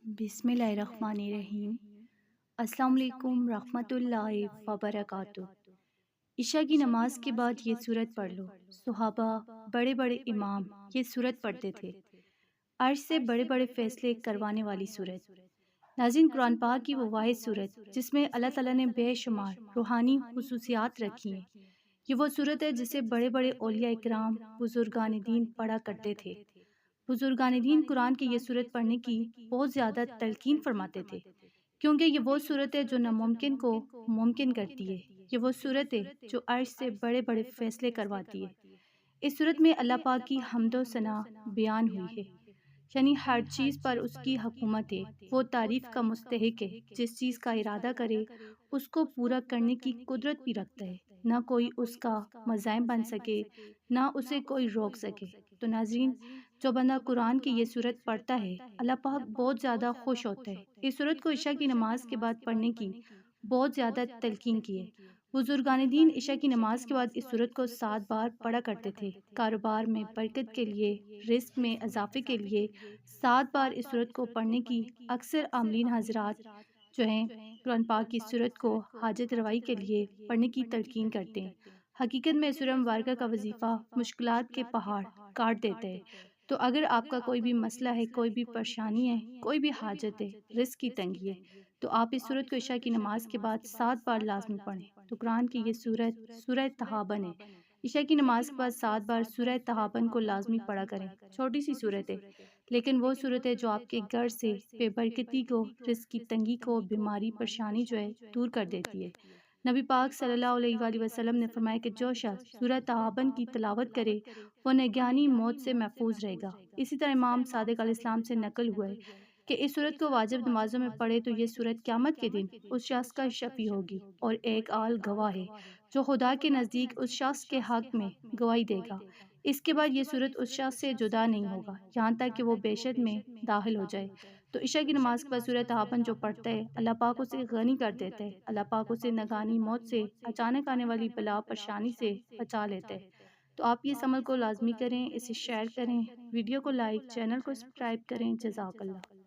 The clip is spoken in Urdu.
بسم اللہ الرحمن الرحیم۔ السلام علیکم رحمۃ اللہ وبرکاتہ۔ عشاء کی نماز کے بعد یہ سورت پڑھ لو۔ صحابہ، بڑے بڑے امام یہ سورت پڑھتے تھے۔ عرش سے بڑے بڑے فیصلے کروانے والی سورت۔ ناظرین، قرآن پاک کی وہ واحد سورت جس میں اللہ تعالیٰ نے بے شمار روحانی خصوصیات رکھی ہیں۔ یہ وہ سورت ہے جسے بڑے بڑے اولیاء اکرام، بزرگان دین پڑھا کرتے تھے۔ بزرگان دین قرآن کی یہ سورت پڑھنے کی بہت زیادہ تلقین فرماتے تھے، کیونکہ یہ وہ سورت ہے جو ناممکن کو ممکن کرتی ہے۔ یہ وہ سورت ہے جو عرش سے بڑے بڑے فیصلے کرواتی ہے۔ اس سورت میں اللہ پاک کی حمد و ثنا بیان ہوئی ہے، یعنی ہر چیز پر اس کی حکومت ہے۔ وہ تعریف کا مستحق ہے، جس چیز کا ارادہ کرے اس کو پورا کرنے کی قدرت بھی رکھتا ہے۔ نہ کوئی اس کا مزاحم بن سکے، نہ اسے کوئی روک سکے۔ تو ناظرین، جو بندہ قرآن کی یہ سورت پڑھتا ہے، اللہ پاک بہت زیادہ خوش ہوتا ہے۔ اس سورت کو عشاء کی نماز کے بعد پڑھنے کی بہت زیادہ تلقین کی ہے۔ بزرگان دین عشاء کی نماز کے بعد اس سورت کو 7 بار پڑھا کرتے تھے۔ کاروبار میں برکت کے لیے، رزق میں اضافے کے لیے 7 بار اس سورت کو پڑھنے کی اکثر عاملین حضرات جو ہیں قرآن پاک کی سورت کو حاجت روائی کے لیے پڑھنے کی تلقین کرتے ہیں۔ حقیقت میں سورہ مبارکہ کا وظیفہ مشکلات کے پہاڑ کاٹ دیتا ہے۔ تو اگر آپ کا کوئی بھی مسئلہ ہے، کوئی بھی پریشانی ہے، کوئی بھی حاجت ہے، رزق کی تنگی ہے، تو آپ اس سورت کو عشاء کی نماز کے بعد 7 بار لازمی پڑھیں۔ تو قرآن کی یہ سورت سورہ تغابن ہے۔ عشاء کی نماز کے بعد 7 بار سورہ تغابن کو لازمی پڑھا کریں۔ چھوٹی سی سورت ہے، لیکن وہ سورت ہے جو آپ کے گھر سے بے برکتی کو، رزق کی تنگی کو، بیماری پریشانی جو ہے دور کر دیتی ہے۔ نبی پاک صلی اللہ علیہ وآلہ وسلم نے فرمایا کہ جو شخص سورہ تغابن کی تلاوت کرے وہ نگہانی موت سے محفوظ رہے گا۔ اسی طرح امام صادق علیہ السلام سے نقل ہوا ہے کہ اس سورت کو واجب نمازوں میں پڑھے تو یہ سورت قیامت کے دن اس شخص کا شفیع ہوگی، اور ایک آل گواہ ہے جو خدا کے نزدیک اس شخص کے حق میں گواہی دے گا۔ اس کے بعد یہ سورت اس شخص سے جدا نہیں ہوگا یہاں تک کہ وہ بیشت میں داخل ہو جائے۔ تو عشاء کی نماز کے بعد سورہ تغابن جو پڑھتا ہے، اللہ پاک اسے غنی کر دیتا ہے۔ اللہ پاک اسے نگہانی موت سے، اچانک آنے والی بلا پریشانی سے بچا لیتا ہے۔ تو آپ یہ عمل کو لازمی کریں، اسے شیئر کریں، ویڈیو کو لائک، چینل کو سبسکرائب کریں۔ جزاک اللہ۔